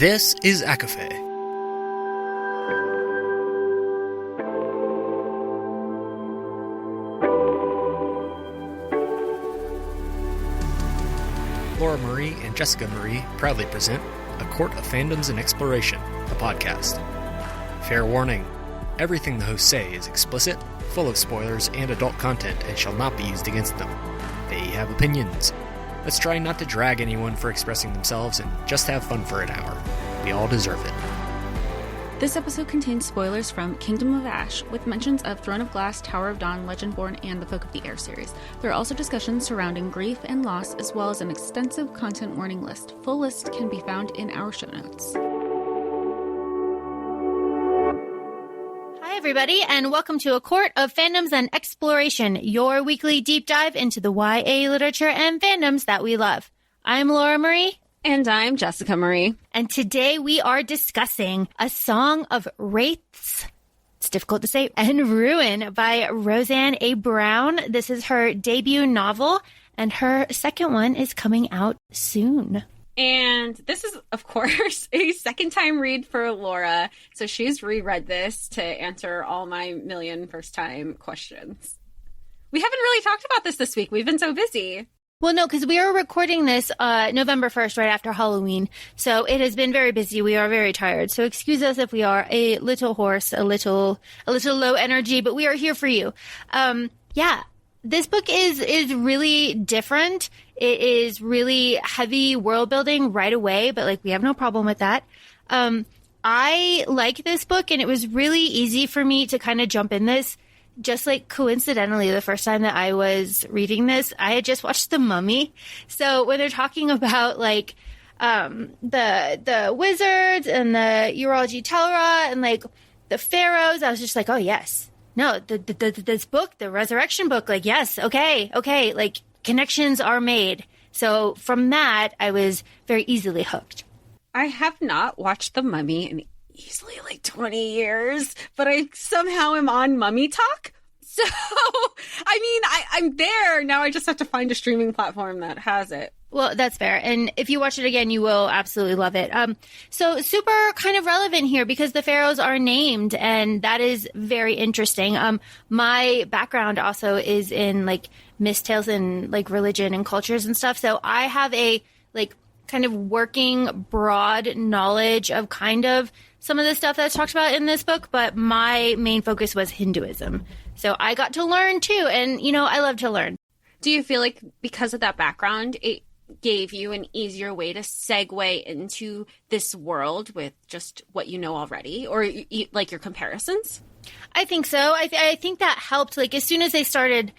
This is ACOFAE. Laura Marie and Jessica Marie proudly present A Court of Fandoms and Exploration, a podcast. Fair warning, everything the hosts say is explicit, full of spoilers and adult content and shall not be used against them. They have opinions. Let's try not to drag anyone for expressing themselves and just have fun for an hour. We all deserve it. This episode contains spoilers from Kingdom of Ash, with mentions of Throne of Glass, Tower of Dawn, Legendborn, and the Folk of the Air series. There are also discussions surrounding grief and loss, as well as an extensive content warning list. Full list can be found in our show notes. Hi, everybody, and welcome to A Court of Fandoms and Exploration, your weekly deep dive into the YA literature and fandoms that we love. I'm Laura Marie. And I'm Jessica Marie. And today we are discussing A Song of Wraiths, it's difficult to say, and Ruin by Roseanne A. Brown. This is her debut novel, and her second one is coming out soon. And this is, of course, a second-time read for Laura, so she's reread this to answer all my million first-time questions. We haven't really talked about this week. We've been so busy. Well, no, because we are recording this November 1st, right after Halloween. So it has been very busy. We are very tired. So excuse us if we are a little hoarse, a little low energy, but we are here for you. This book is really different. It is really heavy world building right away, but we have no problem with that. I like this book, and it was really easy for me to kind of jump in this. Just coincidentally, the first time that I was reading this, I had just watched The Mummy. So when they're talking about the wizards and the Urology Telra and the pharaohs, I was just oh yes, no, this book, the resurrection book, yes, okay, connections are made. So from that, I was very easily hooked. I have not watched The Mummy in easily 20 years, but I somehow am on Mummy Talk. So, I'm there. Now I just have to find a streaming platform that has it. Well, that's fair. And if you watch it again, you will absolutely love it. So super kind of relevant here because the pharaohs are named, and that is very interesting. My background also is in myth tales and religion and cultures and stuff. So I have a kind of working broad knowledge of kind of some of the stuff that's talked about in this book, but my main focus was Hinduism. So I got to learn too, and I love to learn. Do you feel because of that background, it gave you an easier way to segue into this world with just what you know already, or your comparisons? I think so. I think that helped. As soon as they started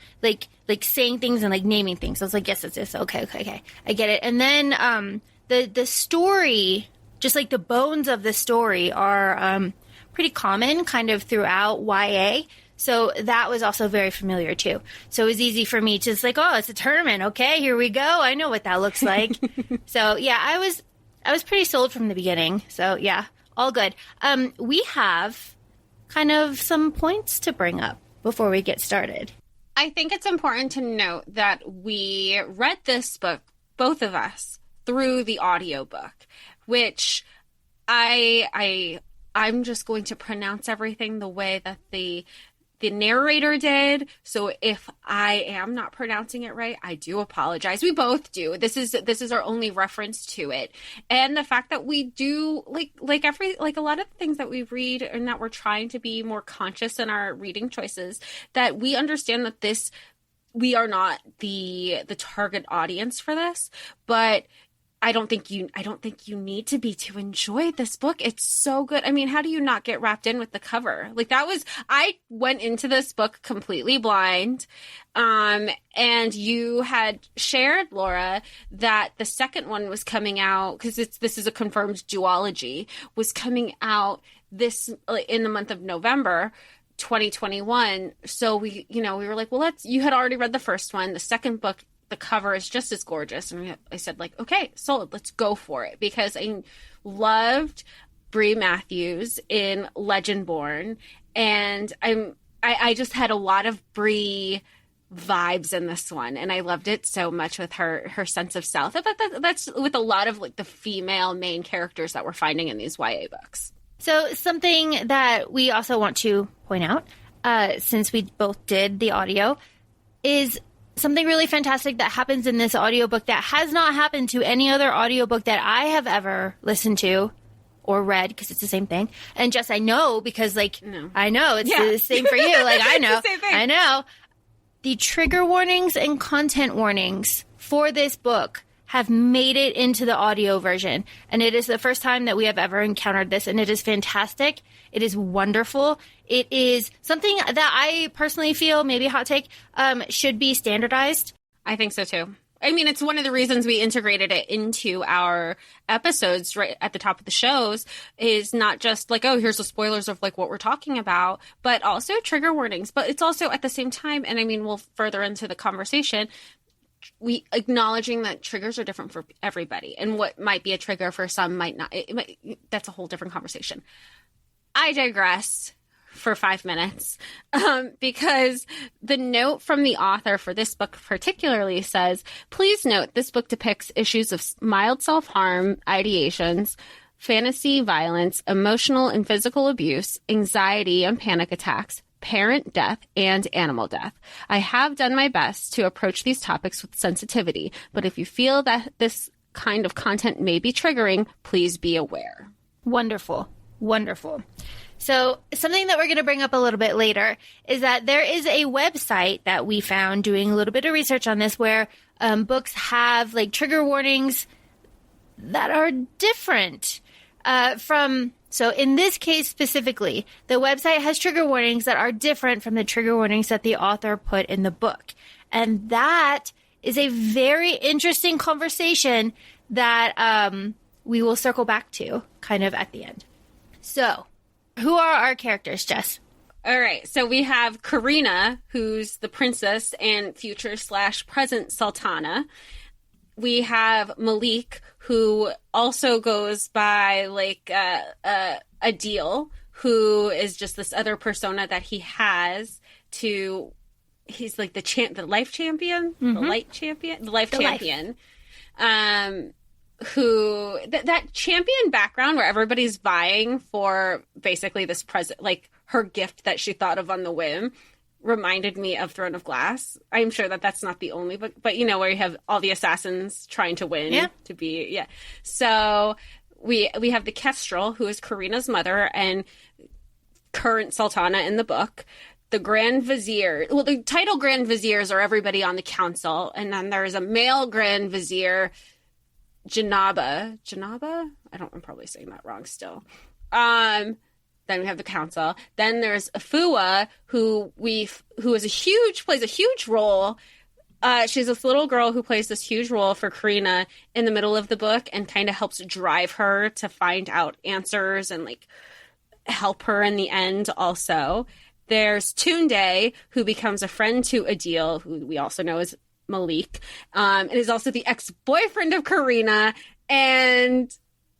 saying things and naming things, I was yes, it's this. Okay, I get it. And then the story, just the bones of the story, are pretty common kind of throughout YA. So that was also very familiar too. So it was easy for me to just oh, it's a tournament. Okay, here we go. I know what that looks like. So yeah, I was pretty sold from the beginning. So yeah, all good. We have kind of some points to bring up before we get started. I think it's important to note that we read this book, both of us, through the audiobook, which I'm just going to pronounce everything the way that the narrator did. So if I am not pronouncing it right, I do apologize. We both do. This is our only reference to it. And the fact that we do a lot of things that we read and that we're trying to be more conscious in our reading choices, that we understand that we are not the target audience for this, but I don't think you need to be to enjoy this book. It's so good. How do you not get wrapped in with the cover? I went into this book completely blind. And you had shared, Laura, that the second one was coming out, because this is a confirmed duology, was coming out in the month of November 2021. So we were well, you had already read the first one. The second book, the cover is just as gorgeous. And I said okay, sold, let's go for it. Because I loved Brie Matthews in Legendborn. And I just had a lot of Brie vibes in this one, and I loved it so much with her sense of self. That's with a lot of like the female main characters that we're finding in these YA books. So something that we also want to point out, since we both did the audio, is something really fantastic that happens in this audiobook that has not happened to any other audiobook that I have ever listened to or read, because it's the same thing. And Jess, I know, because like, No. I know it's the same for you. Like, I know, It's the same thing. I know. The trigger warnings and content warnings for this book have made it into the audio version. And it is the first time that we have ever encountered this. And it is fantastic. It is wonderful. It is something that I personally feel, maybe a hot take, should be standardized. I think so too. I mean, it's one of the reasons we integrated it into our episodes right at the top of the shows, is not just like, oh, here's the spoilers of like what we're talking about, but also trigger warnings. But it's also at the same time, and I mean, we'll further into the conversation, we acknowledging that triggers are different for everybody, and what might be a trigger for some might not. That's a whole different conversation. I digress for 5 minutes, because the note from the author for this book particularly says, please note this book depicts issues of mild self-harm, ideations, fantasy violence, emotional and physical abuse, anxiety and panic attacks, parent death, and animal death. I have done my best to approach these topics with sensitivity, but if you feel that this kind of content may be triggering, please be aware. Wonderful. Wonderful. So something that we're going to bring up a little bit later is that there is a website that we found doing a little bit of research on this, where books have like trigger warnings that are different so in this case specifically, the website has trigger warnings that are different from the trigger warnings that the author put in the book. And that is a very interesting conversation that we will circle back to kind of at the end. So, who are our characters, Jess? All right, so we have Karina, who's the princess and future/present sultana. We have Malik, who also goes by like Adil, who is just this other persona that he has to. He's like the life champion, the life champion. Who that champion background where everybody's vying for basically this present, like her gift that she thought of on the whim, reminded me of Throne of Glass. I'm sure that that's not the only book, but you know, where you have all the assassins trying to win to be, So we have the Kestrel, who is Karina's mother and current sultana in the book. The Grand Vizier, well, the title Grand Viziers are everybody on the council, and then there's a male Grand Vizier, Janaba. I'm probably saying that wrong still. Then we have the council. Then there's Afua, who plays a huge role. She's this little girl who plays this huge role for Karina in the middle of the book and kind of helps drive her to find out answers and like help her in the end also. There's Tunde, who becomes a friend to Adil, who we also know as Malik, and is also the ex-boyfriend of Karina, and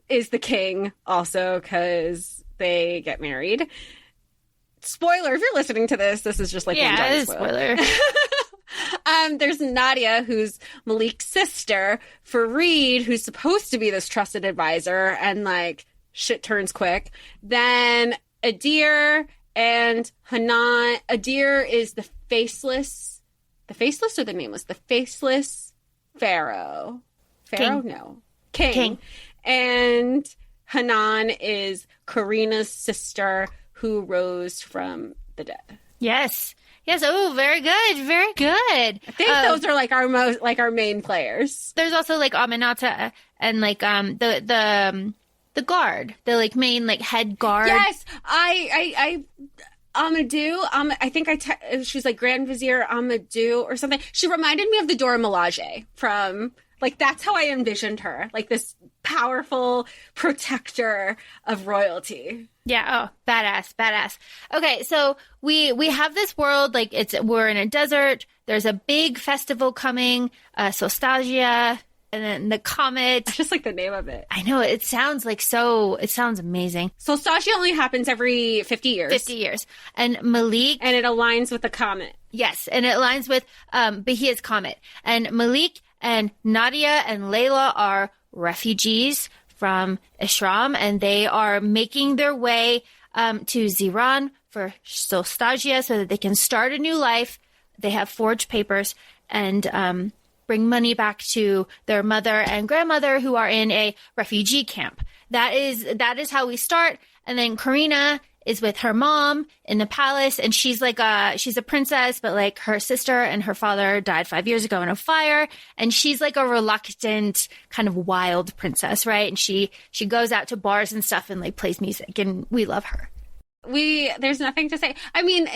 is the king also because they get married. Spoiler, if you're listening to this is just like one giant spoiler. There's Nadia, who's Malik's sister, Fareed, who's supposed to be this trusted advisor, and like shit turns quick. Then Adir and Hanan. Adir is the faceless or the nameless? The faceless pharaoh. Pharaoh? King. No. King. And Hanan is Karina's sister who rose from the dead. Yes. Oh, very good. Very good. I think those are like our main players. There's also like Aminata and like the guard, the like main like head guard. Yes, Amadou, I think she's like Grand Vizier Amadou or something. She reminded me of the Dora Milaje from, like, that's how I envisioned her. Like this powerful protector of royalty. Yeah. Oh, badass. Okay. So we have this world, like we're in a desert. There's a big festival coming, Solstasia, and then the comet. I just like the name of it. I know. It sounds amazing. Solstasia only happens every 50 years. 50 years. And Malik. And it aligns with the comet. Yes, and it aligns with Bahia's comet. And Malik and Nadia and Layla are refugees from Ishram, and they are making their way to Ziran for Solstasia so that they can start a new life. They have forged papers and bring money back to their mother and grandmother who are in a refugee camp. That is how we start. And then Karina is with her mom in the palace, and she's a princess, but like her sister and her father died 5 years ago in a fire, and she's like a reluctant kind of wild princess, right? And she goes out to bars and stuff and like plays music, and we love her. There's nothing to say. I mean,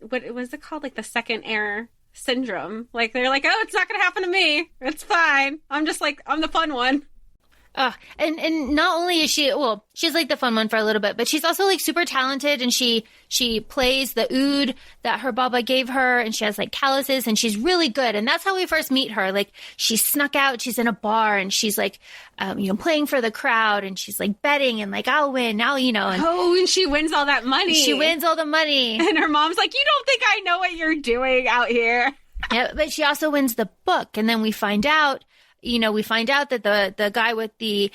what was it called? Like the second heir syndrome. Like they're like, oh, it's not going to happen to me. It's fine. I'm just like, I'm the fun one. And not only is she's like the fun one for a little bit, but she's also like super talented, and she plays the oud that her baba gave her, and she has like calluses, and she's really good. And that's how we first meet her. Like she snuck out, she's in a bar, and she's like, playing for the crowd, and she's like betting and like, I'll win, and she wins all that money. She wins all the money. And her mom's like, you don't think I know what you're doing out here? Yeah, but she also wins the book. And then we find out that the guy with the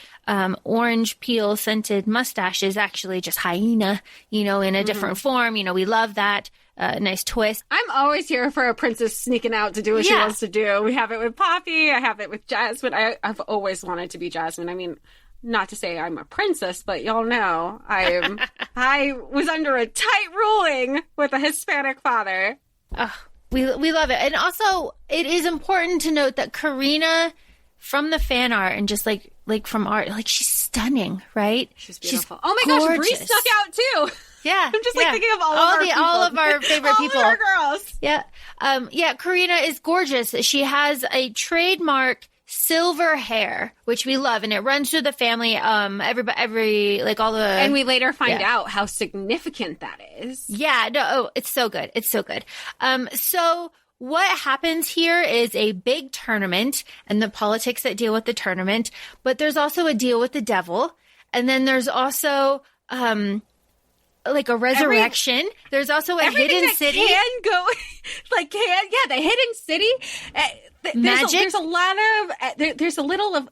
orange peel scented mustache is actually just hyena, in a different form. We love that. Nice twist. I'm always here for a princess sneaking out to do what she wants to do. We have it with Poppy. I have it with Jasmine. I've always wanted to be Jasmine. I mean, not to say I'm a princess, but y'all know I was under a tight ruling with a Hispanic father. We love it. And also, it is important to note that Karina, from the fan art and just like from art, like she's stunning, right? She's beautiful. Oh my gosh, Bree snuck out too. Yeah. I'm just thinking of all of our favorite people. All of our girls. Yeah. Karina is gorgeous. She has a trademark silver hair, which we love, and it runs through the family. Every like all the, and we later find out how significant that is. Yeah. No. Oh, it's so good. It's so good. So what happens here is a big tournament and the politics that deal with the tournament, but there's also a deal with the devil, and then there's also like a resurrection. There's also a hidden city. The hidden city. Magic. There's a little of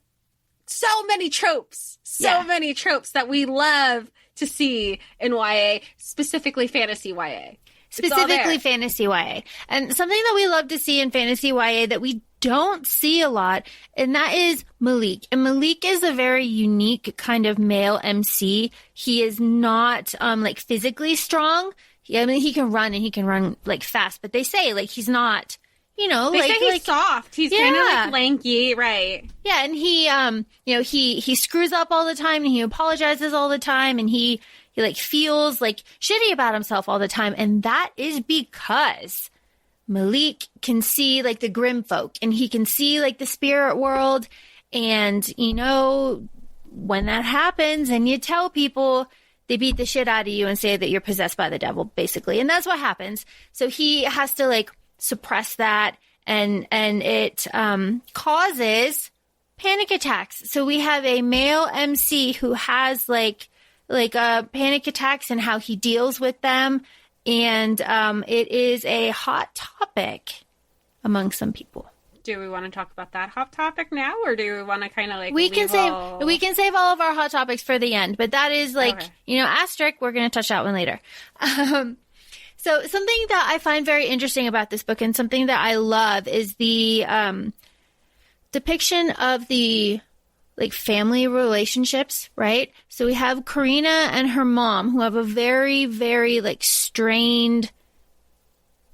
so many tropes that we love to see in YA, specifically fantasy YA. Specifically fantasy YA. And something that we love to see in fantasy YA that we don't see a lot, and that is Malik. And Malik is a very unique kind of male MC. He is not like physically strong. He can run, and he can run like fast, but they say like he's not, they say he's soft. He's kind of like lanky, right? Yeah, and he screws up all the time, and he apologizes all the time, and he like feels like shitty about himself all the time. And that is because Malik can see like the grim folk, and he can see like the spirit world. And, when that happens and you tell people, they beat the shit out of you and say that you're possessed by the devil, basically. And that's what happens. So he has to like suppress that, and it causes panic attacks. So we have a male MC who has like panic attacks and how he deals with them. And it is a hot topic among some people. Do we want to talk about that hot topic now, or do we want to kind of like we can save all of our hot topics for the end? But that is like asterisk. We're going to touch that one later. So something that I find very interesting about this book, and something that I love, is the depiction of the like family relationships, right? So we have Karina and her mom, who have a very, very like strained,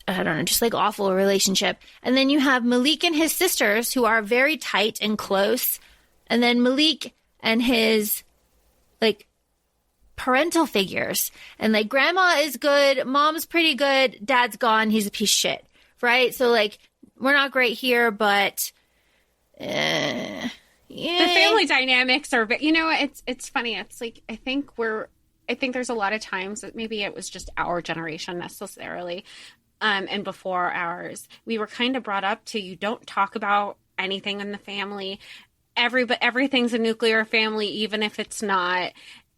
I don't know, just like awful relationship. And then you have Malik and his sisters, who are very tight and close. And then Malik and his like parental figures. And like grandma is good, mom's pretty good, dad's gone, he's a piece of shit, right? So like we're not great here, but the family dynamics are, it's funny. It's like, I think there's a lot of times that maybe it was just our generation necessarily, and before ours, we were kind of brought up to, you don't talk about anything in the family. Everything's a nuclear family, even if it's not.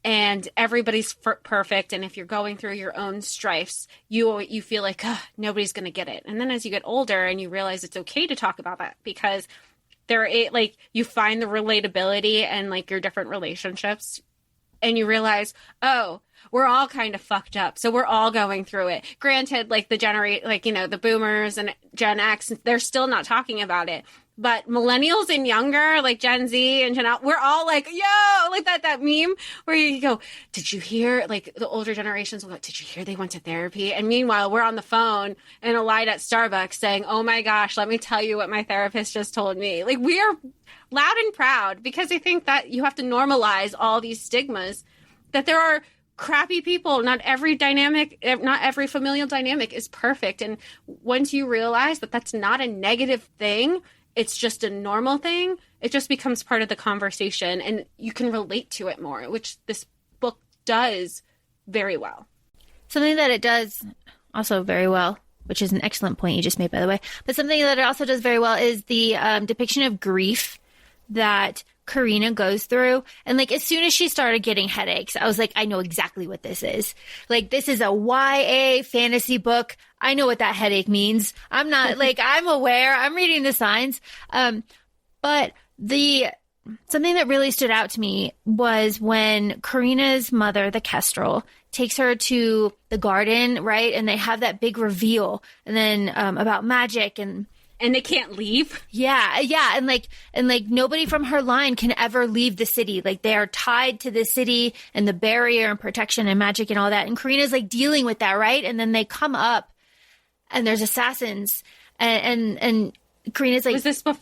and everybody's perfect. And if you're going through your own strifes, you feel like nobody's going to get it. And then as you get older and you realize it's okay to talk about that, because like you find the relatability and like your different relationships, and you realize, oh, we're all kind of fucked up. So we're all going through it. Granted, like the boomers and Gen X, they're still not talking about it. But millennials and younger, like Gen Z and Gen Alpha, we're all like, yo, like that meme where you go, did you hear, like the older generations will go, did you hear they went to therapy? And meanwhile, we're on the phone in a line at Starbucks saying, oh my gosh, let me tell you what my therapist just told me. Like, we are loud and proud, because I think that you have to normalize all these stigmas, that there are crappy people. Not every familial dynamic is perfect. And once you realize that that's not a negative thing, it's just a normal thing, it just becomes part of the conversation, and you can relate to it more, which this book does very well. Something that it does also very well, which is an excellent point you just made, by the way, but something that it also does very well is the depiction of grief that Karina goes through. And like, as soon as she started getting headaches, I was like, I know exactly what this is. Like, this is a YA fantasy book. I know what that headache means. I'm not like, I'm aware, I'm reading the signs. But something that really stood out to me was when Karina's mother, the Kestrel, takes her to the garden, right? And they have that big reveal, and then about magic and they can't leave. Yeah. And like nobody from her line can ever leave the city. Like, they are tied to the city and the barrier and protection and magic and all that. And Karina's like dealing with that, right? And then they come up and there's assassins and Karina's like, was this before?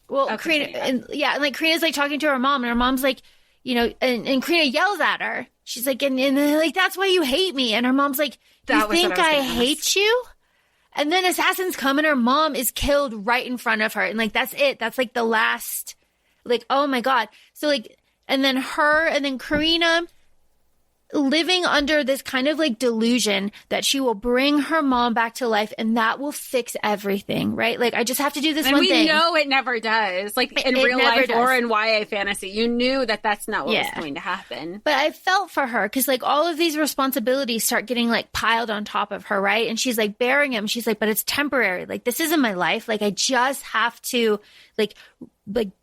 Well, okay, Karina, and like Karina's like talking to her mom, and her mom's like, and Karina yells at her. She's like, and like, that's why you hate me. And her mom's like, you think I hate you? And then assassins come and her mom is killed right in front of her. And like, that's it. That's like the last, like, oh my God. So like, and then Karina living under this kind of like delusion that she will bring her mom back to life and that will fix everything, right? Like, I just have to do this one thing. And we know it never does. Like, in real life or in YA fantasy, you knew that that's not what was going to happen. But I felt for her, because like all of these responsibilities start getting like piled on top of her, right? And she's like bearing them. She's like, but it's temporary. Like, this isn't my life. Like, I just have to like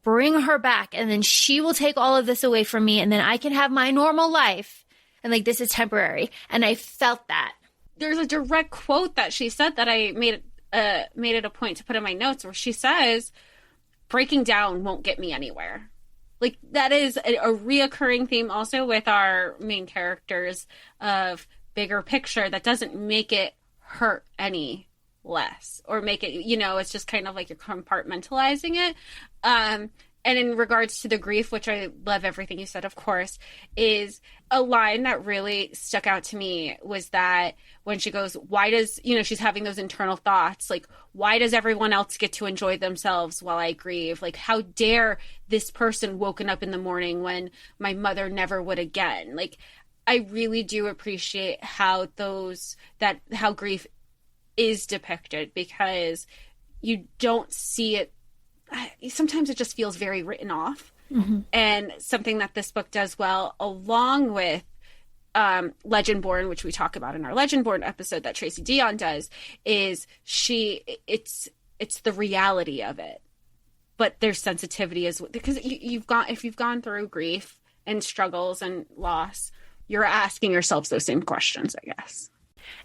bring her back, and then she will take all of this away from me, and then I can have my normal life. And like, this is temporary. And I felt that. There's a direct quote that she said that I made it a point to put in my notes, where she says, breaking down won't get me anywhere. Like, that is a reoccurring theme also with our main characters of bigger picture, that doesn't make it hurt any less, or make it, it's just kind of like you're compartmentalizing it. And in regards to the grief, which I love everything you said, of course, is a line that really stuck out to me, was that when she goes, why does, she's having those internal thoughts, like, why does everyone else get to enjoy themselves while I grieve? Like, how dare this person woken up in the morning when my mother never would again? Like, I really do appreciate how grief is depicted, because you don't see it. Sometimes it just feels very written off. Mm-hmm. And something that this book does well, along with Legendborn, which we talk about in our Legendborn episode that Tracy Dion does, is it's the reality of it, but there's sensitivity as well, because if you've gone through grief and struggles and loss, you're asking yourselves those same questions, I guess.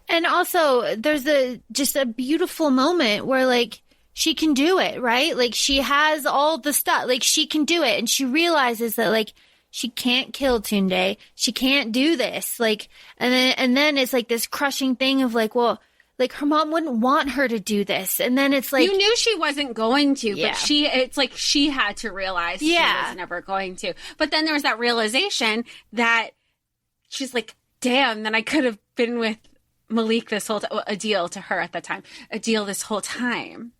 And also, there's just a beautiful moment where like, she can do it, right? Like, she has all the stuff, like, she can do it. And she realizes that like, she can't kill Tunde. She can't do this. Like, and then it's like this crushing thing of like, well, like, her mom wouldn't want her to do this. And then it's like, you knew she wasn't going to, but it's like she had to realize she was never going to. But then there was that realization that she's like, damn, then I could have been with Malik this whole time. Adil to her at that time. Adil this whole time.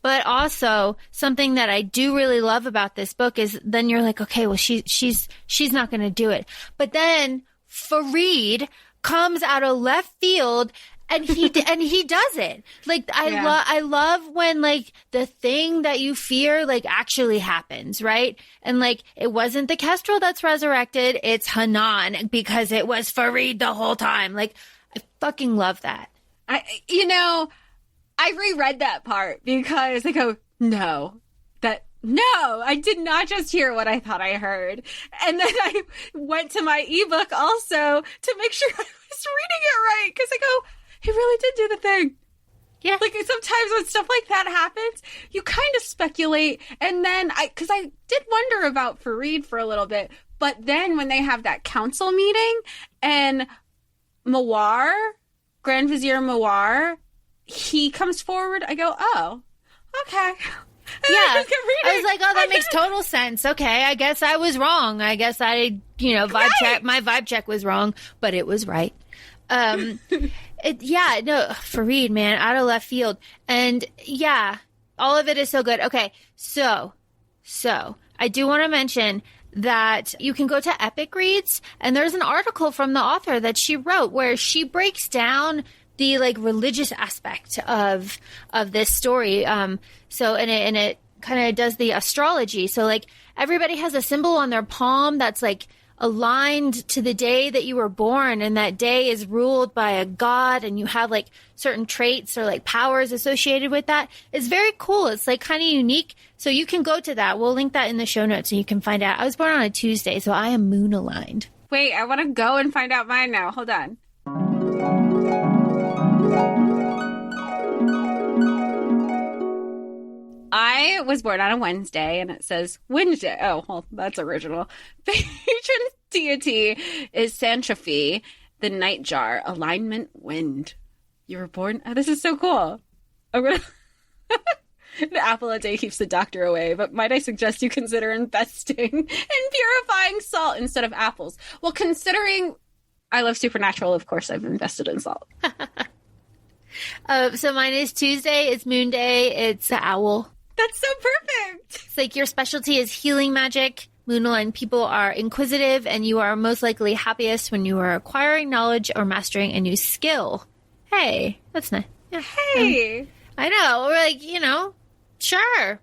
But also, something that I do really love about this book is then you're like, okay, well, she's not going to do it. But then Fareed comes out of left field And he does it. Like, I love when, like, the thing that you fear, like, actually happens, right? And, like, it wasn't the Kestrel that's resurrected. It's Hanan, because it was Farid the whole time. Like, I fucking love that. I reread that part because I go, no, I did not just hear what I thought I heard. And then I went to my ebook also to make sure I was reading it right. Because I go, he really did do the thing. Yeah. Like, sometimes when stuff like that happens, you kind of speculate. And then because I did wonder about Farid for a little bit. But then when they have that council meeting and Mawar, Grand Vizier Mawar, he comes forward, I go, oh, okay. And I was like, oh, that makes total sense. Okay, I guess I was wrong. I guess my vibe check was wrong, but it was right. Farid, man, out of left field. And yeah, all of it is so good. Okay, so I do want to mention that you can go to Epic Reads, and there's an article from the author that she wrote where she breaks down the, like, religious aspect of this story. And it kind of does the astrology. So, like, everybody has a symbol on their palm that's, like, aligned to the day that you were born, and that day is ruled by a god, and you have, like, certain traits or, like, powers associated with that. It's very cool. It's, like, kind of unique. So you can go to that. We'll link that in the show notes so you can find out. I was born on a Tuesday, so I am moon aligned. Wait, I want to go and find out mine now. Hold on. I was born on a Wednesday, and it says Wednesday. Oh, well, that's original. Patron deity is Santrafi, the nightjar, alignment wind. You were born? Oh, this is so cool. I'm gonna... An apple a day keeps the doctor away, but might I suggest you consider investing in purifying salt instead of apples? Well, considering I love Supernatural, of course I've invested in salt. So mine is Tuesday, it's Moon Day, it's an owl. That's so perfect. It's like your specialty is healing magic. Moon-aligned people are inquisitive, and you are most likely happiest when you are acquiring knowledge or mastering a new skill. Hey, that's nice. Yeah. Hey. I know. We're like, sure.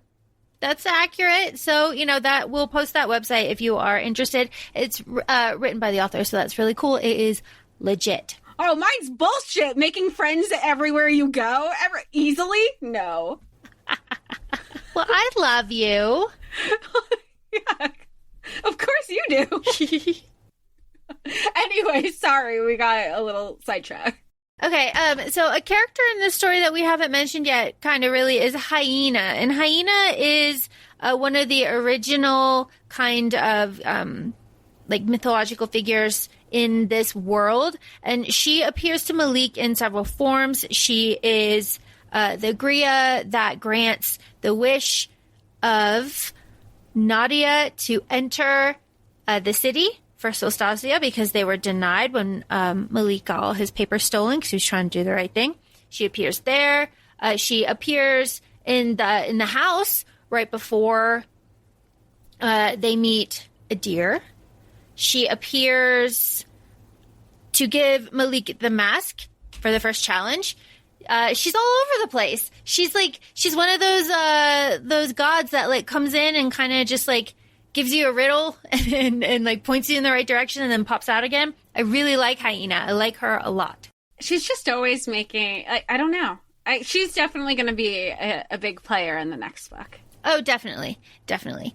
That's accurate. So, that we'll post that website if you are interested. It's written by the author, so that's really cool. It is legit. Oh, mine's bullshit. Making friends everywhere you go. Easily? No. Well, I love you. Yeah, of course you do. Anyway, sorry, we got a little sidetracked. Okay, so a character in this story that we haven't mentioned yet kind of really is Hyena. And Hyena is one of the original kind of mythological figures in this world. And she appears to Malik in several forms. She is the Griya that grants the wish of Nadia to enter the city for Solstasia because they were denied when Malik got all his papers stolen because he was trying to do the right thing. She appears there. She appears in the house right before they meet a deer. She appears to give Malik the mask for the first challenge. She's all over the place. She's one of those gods that comes in and kind of just gives you a riddle and points you in the right direction and then pops out again. I really like Hyena. I like her a lot. She's just always making, I don't know. She's definitely going to be a big player in the next book. Oh, definitely. Definitely.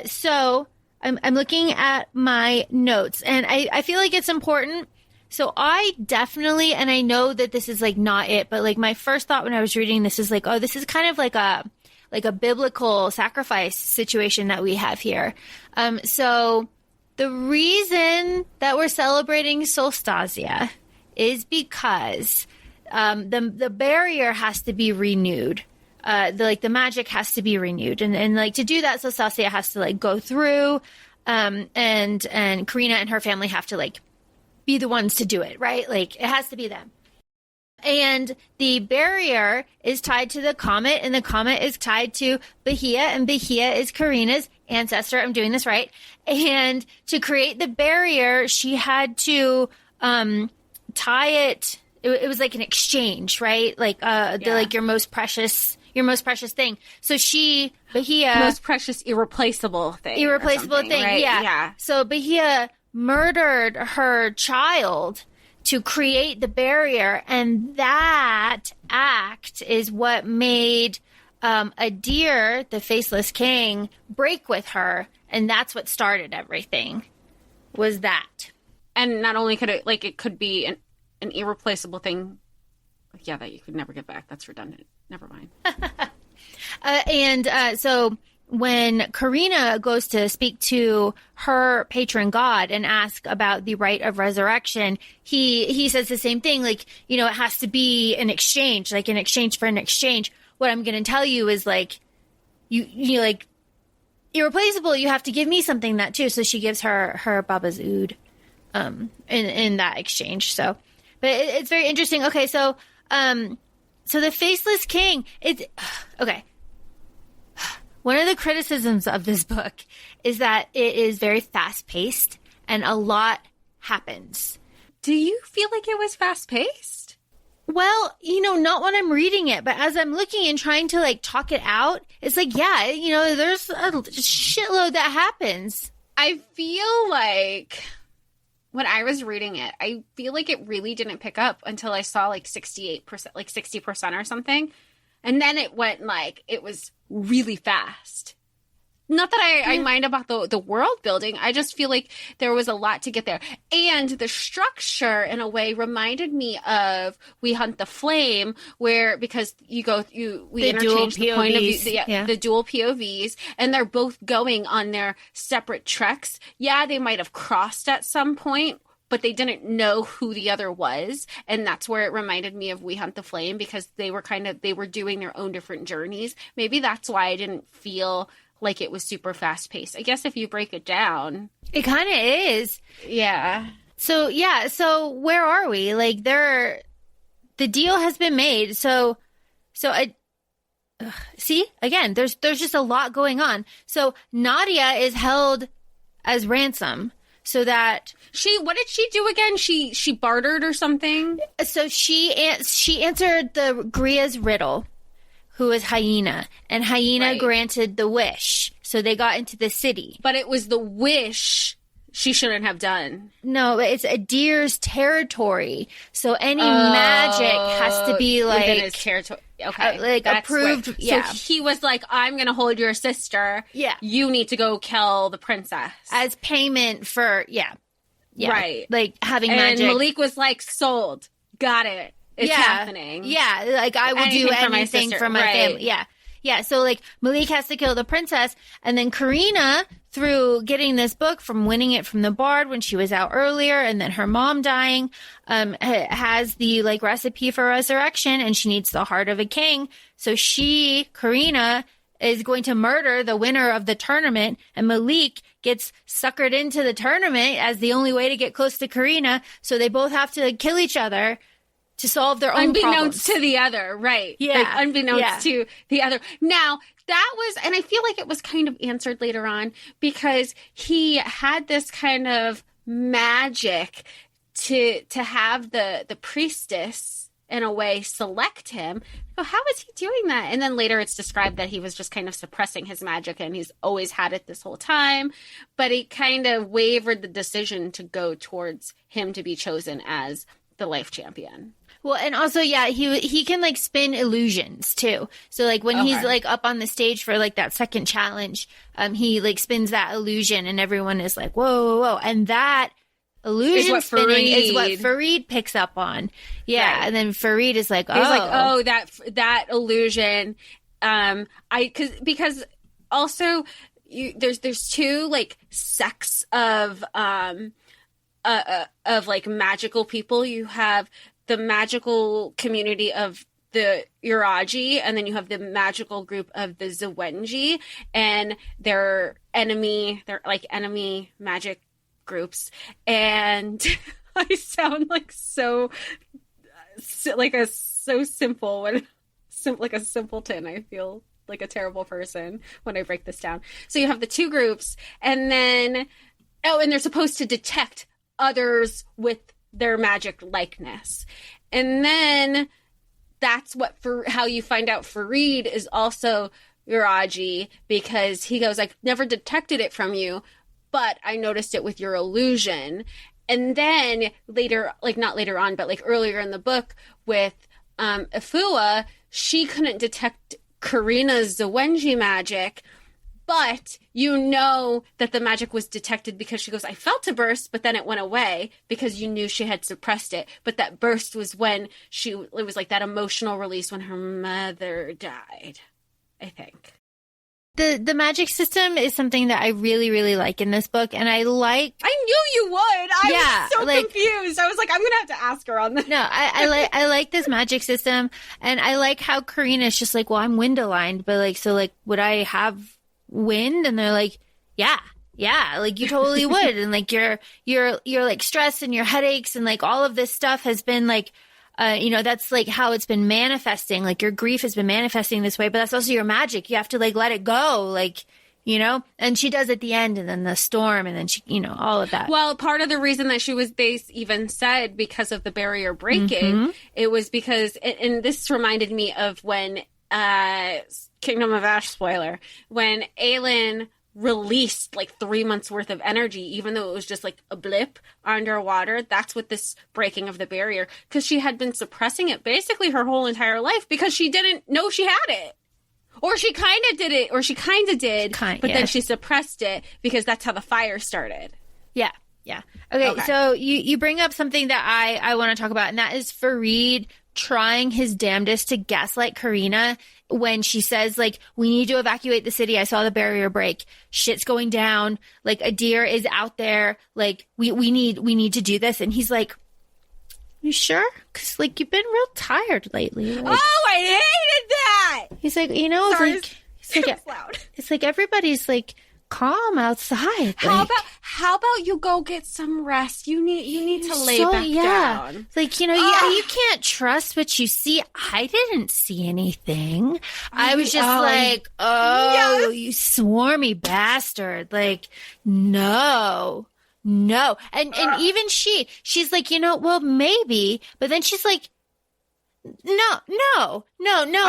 So I'm looking at my notes and I feel like it's important. So I definitely, and I know that this is not it, but my first thought when I was reading this is this is kind of like a biblical sacrifice situation that we have here. So the reason that we're celebrating Solstasia is because the barrier has to be renewed. The magic has to be renewed. And to do that, Solstasia has to go through and Karina and her family have to be the ones to do it, right? It has to be them. And the barrier is tied to the comet, and the comet is tied to Bahia, and Bahia is Karina's ancestor. I'm doing this right. And to create the barrier, she had to tie it. it was like an exchange, right? Like like your most precious thing. So Bahia, most precious irreplaceable thing, right? Yeah. So Bahia murdered her child to create the barrier, and that act is what made Adir, the faceless king, break with her, and that's what started everything. Was that? And not only could it could be an irreplaceable thing, that you could never get back. That's redundant. Never mind. So when Karina goes to speak to her patron god and ask about the rite of resurrection, he says the same thing. Like, it has to be an exchange, like an exchange for an exchange. What I'm going to tell you is like, you like irreplaceable. You have to give me something that too. So she gives her Baba's oud, in that exchange. So, but it's very interesting. Okay. So the faceless king, okay. One of the criticisms of this book is that it is very fast-paced and a lot happens. Do you feel like it was fast-paced? Well, not when I'm reading it, but as I'm looking and trying to like talk it out, it's like, there's a shitload that happens. I feel like when I was reading it, I feel like it really didn't pick up until I saw like 68%, like 60% or something. And then it went it was really fast. Not that I mind about the world building. I just feel like there was a lot to get there. And the structure, in a way, reminded me of We Hunt the Flame, where, because we interchange the point of view, the dual POVs, and they're both going on their separate treks. Yeah, they might have crossed at some point, but they didn't know who the other was. And that's where it reminded me of We Hunt the Flame, because they were doing their own different journeys. Maybe that's why I didn't feel like it was super fast paced. I guess if you break it down, it kind of is. Yeah. So where are we? Like, the deal has been made. So see, again, there's just a lot going on. So Nadia is held as ransom. So that what did she do again? She bartered or something. So she answered the Gria's riddle, who is Hyena, and Hyena granted the wish. So they got into the city. But it was the wish she shouldn't have done. No, it's Adir's territory. So any magic has to be like within his territory. Okay, that's approved. So he was like, "I'm going to hold your sister. Yeah, you need to go kill the princess as payment for right, like having and magic." And Malik was like, "Sold, got it. It's happening. Yeah, like I will do anything for my family. Yeah. So like Malik has to kill the princess, and then Karina, through getting this book from winning it from the bard when she was out earlier, and then her mom dying, has the like recipe for resurrection, and she needs the heart of a king. So Karina, is going to murder the winner of the tournament, and Malik gets suckered into the tournament as the only way to get close to Karina. So they both have to kill each other to solve their own unbeknownst problems. To the other, right? Yeah. Like, unbeknownst to the other. Now, that was, and I feel like it was kind of answered later on, because he had this kind of magic to have the priestess, in a way, select him. Oh, how is he doing that? And then later it's described that he was just kind of suppressing his magic, and he's always had it this whole time. But he kind of wavered the decision to go towards him to be chosen as the life champion. Well, and also, he can like spin illusions too. So like when he's like up on the stage for like that second challenge, he like spins that illusion, and everyone is like, whoa. And that illusion spinning is what Farid picks up on. Yeah. Right. And then Farid is like, he's like, that illusion. Because also there's two like sects of like magical people. You have the magical community of the Uraji, and then you have the magical group of the Zawenji, and they're enemy magic groups. And I sound like so simple like a simpleton. I feel like a terrible person when I break this down. So you have the two groups, and then and they're supposed to detect others with their magic likeness. And then that's how you find out Farid is also Uraji, because he goes, I never detected it from you, but I noticed it with your illusion. And then later, like not later on, but like earlier in the book with Afua, she couldn't detect Karina's Zawenji magic, but you know that the magic was detected because she goes, I felt a burst, but then it went away because you knew she had suppressed it. But that burst was when it was like that emotional release when her mother died, I think. The magic system is something that I really, really like in this book, and I knew you would. I was so confused. I was like, I'm gonna have to ask her on this. No, I like this magic system, and I like how Karina's just like, well, I'm wind aligned, but like, so like, would I have wind? And they're like, yeah, like you totally would, and like your like stress and your headaches and like all of this stuff has been like. That's like how it's been manifesting. Like your grief has been manifesting this way, but that's also your magic. You have to like let it go, like, and she does at the end, and then the storm, and then she, all of that. Well, part of the reason that they even said because of the barrier breaking, it was because, and this reminded me of when, Kingdom of Ash spoiler, when Aelin released like 3 months worth of energy, even though it was just like a blip underwater. That's what this breaking of the barrier, because she had been suppressing it basically her whole entire life because she didn't know she had it, or she kind of did it, or she kind of did, but then she suppressed it because that's how the fire started. Yeah. Okay. So you bring up something that I want to talk about, and that is Farid trying his damnedest to gaslight Karina when she says, like, we need to evacuate the city. I saw the barrier break. Shit's going down. Like, Adir is out there. Like, we need to do this. And he's like, you sure? Because, like, you've been real tired lately. Like, I hated that! He's like, Sorry, it's loud. It's like everybody's, like, calm outside. How about you go get some rest? You need to lay back down. It's like, you can't trust what you see. I didn't see anything. I was just like, yes, you swarmy bastard. Like, no. And even she's like, well, maybe, but then she's like, no.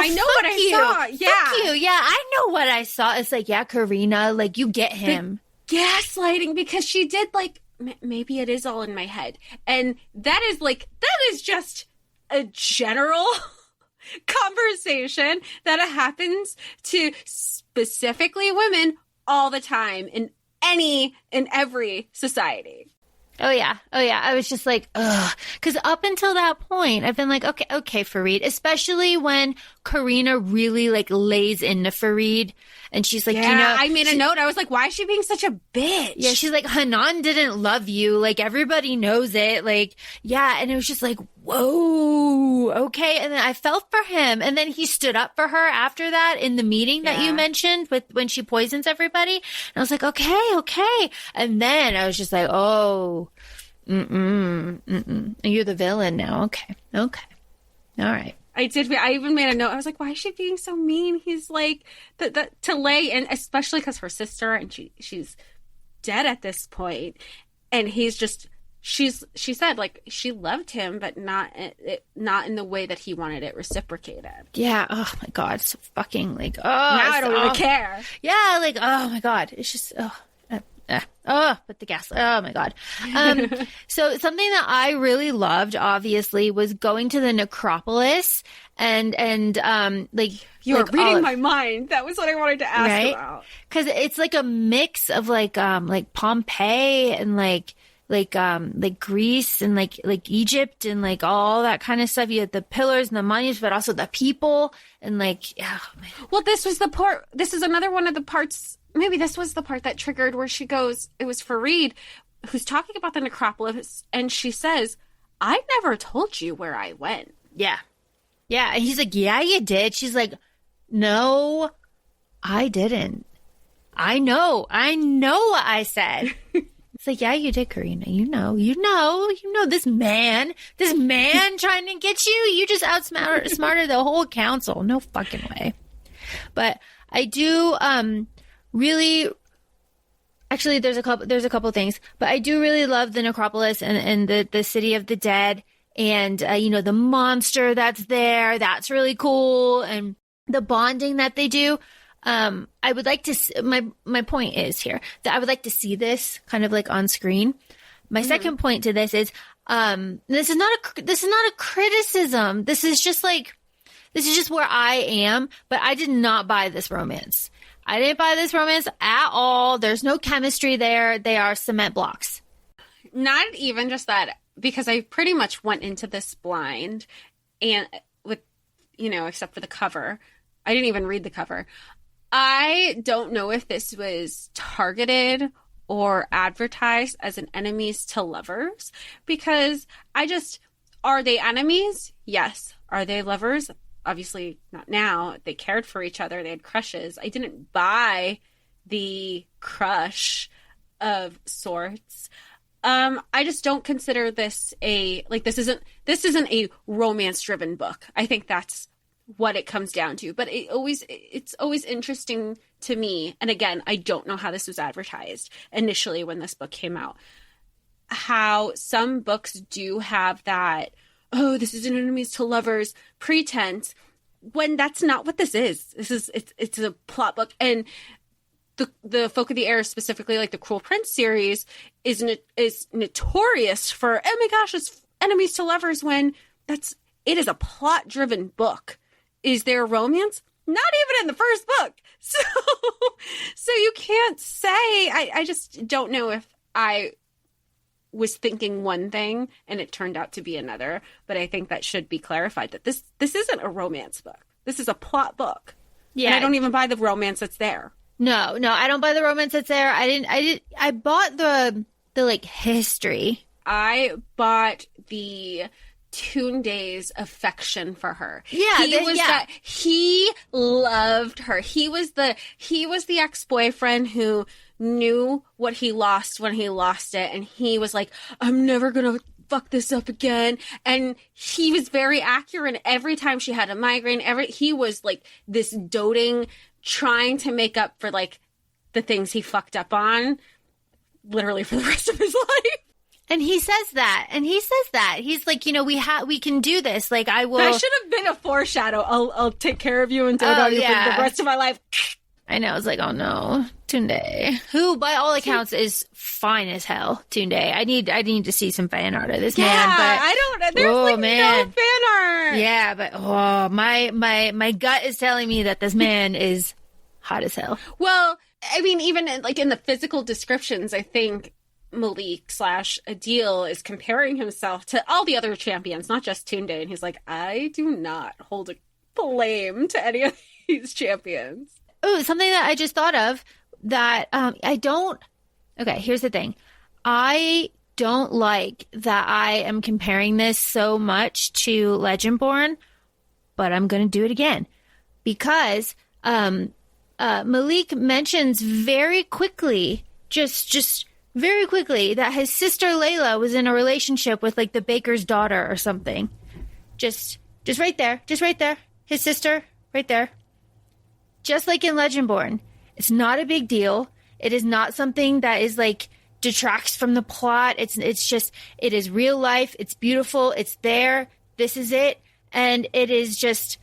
I know what I saw. Yeah. Fuck you. Yeah, I know what I saw. It's like, yeah, Karina, like, you get him. The gaslighting, because she did, like, maybe it is all in my head. And that is just a general conversation that happens to specifically women all the time in every society. Oh yeah. I was just like, ugh. Because up until that point, I've been like, okay, Farid. Especially when Karina really like lays into Farid, and she's like, I made a note. I was like, why is she being such a bitch? Yeah, she's like, Hanan didn't love you. Like, everybody knows it. Like, yeah, and it was just like, whoa, okay. And then I felt for him, and then he stood up for her after that in the meeting that you mentioned when she poisons everybody. And I was like, okay. And then I was just like, oh, you're the villain now. Okay, all right. I even made a note. I was like, why is she being so mean? He's like, to lay in, especially because her sister, and she's dead at this point, and he's just, she said, like, she loved him, but not in the way that he wanted it reciprocated. Yeah. Oh my God. So fucking like, now I don't really care. Yeah. Like, oh my God. It's just, but the gaslight. Oh my God. So something that I really loved, obviously, was going to the necropolis and like, you're like, reading my mind. That was what I wanted to ask about. Cause it's like a mix of like Pompeii and like Greece and like Egypt and like all that kind of stuff. You had the pillars and the monuments, but also the people and like, oh man. Well, this is another one of the parts. Maybe this was the part that triggered where she goes, it was Farid who's talking about the necropolis, and she says, I never told you where I went. Yeah. And he's like, yeah, you did. She's like, no, I didn't. I know what I said. It's like, yeah, you did, Karina. You know this man trying to get you. You just outsmarted the whole council. No fucking way. But I do, really, actually, there's a couple things, but I do really love the necropolis and the city of the dead. and the monster that's there, that's really cool, and the bonding that they do. I would like to my point is here that I would like to see this kind of like on screen. My second point to this is this is not a criticism. This is just where I am, but I did not buy this romance. I didn't buy this romance at all. There's no chemistry there. They are cement blocks. Not even just that, because I pretty much went into this blind, and with, except for the cover. I didn't even read the cover. I don't know if this was targeted or advertised as an enemies to lovers, because are they enemies? Yes. Are they lovers? Obviously not now. They cared for each other. They had crushes. I didn't buy the crush of sorts. I just don't consider this this isn't a romance driven book. I think that's what it comes down to. But it's always interesting to me. And again, I don't know how this was advertised initially when this book came out, how some books do have that, oh, this is an enemies to lovers pretense, when that's not what this is. It's a plot book. And the Folk of the Air, specifically like the Cruel Prince series, is notorious for, oh my gosh, it's enemies to lovers, when it is a plot driven book. Is there romance? Not even in the first book. So you can't say. I just don't know if I was thinking one thing and it turned out to be another. But I think that should be clarified, that this isn't a romance book. This is a plot book. Yeah. And I don't even buy the romance that's there. No, I don't buy the romance that's there. I bought the like history. I bought the Tunde's affection for her. Yeah, he loved her. He was the ex-boyfriend who knew what he lost when he lost it, and he was like, I'm never gonna fuck this up again. And he was very accurate. Every time she had a migraine, he was like this doting, trying to make up for like the things he fucked up on, literally for the rest of his life. And he says that. He's like, we can do this. Like, I will. That should have been a foreshadow. I'll take care of you and dote on you for the rest of my life. I know. It's like, oh no, Tunde, who by all accounts is fine as hell. Tunde, I need to see some fan art of this man. But I don't. There's no fan art. Yeah, but my gut is telling me that this man is hot as hell. Well, I mean, even in the physical descriptions, I think Malik / Adil is comparing himself to all the other champions, not just Tunde, and he's like, I do not hold a flame to any of these champions. Oh, something that I just thought of that I don't. Okay, here's the thing. I don't like that I am comparing this so much to Legendborn, but I'm going to do it again because Malik mentions very quickly, just very quickly, that his sister Layla was in a relationship with like the baker's daughter or something. Just right there. His sister right there. Just like in Legendborn. It's not a big deal. It is not something that is like detracts from the plot. It is real life. It's beautiful. It's there. This is it. And it is just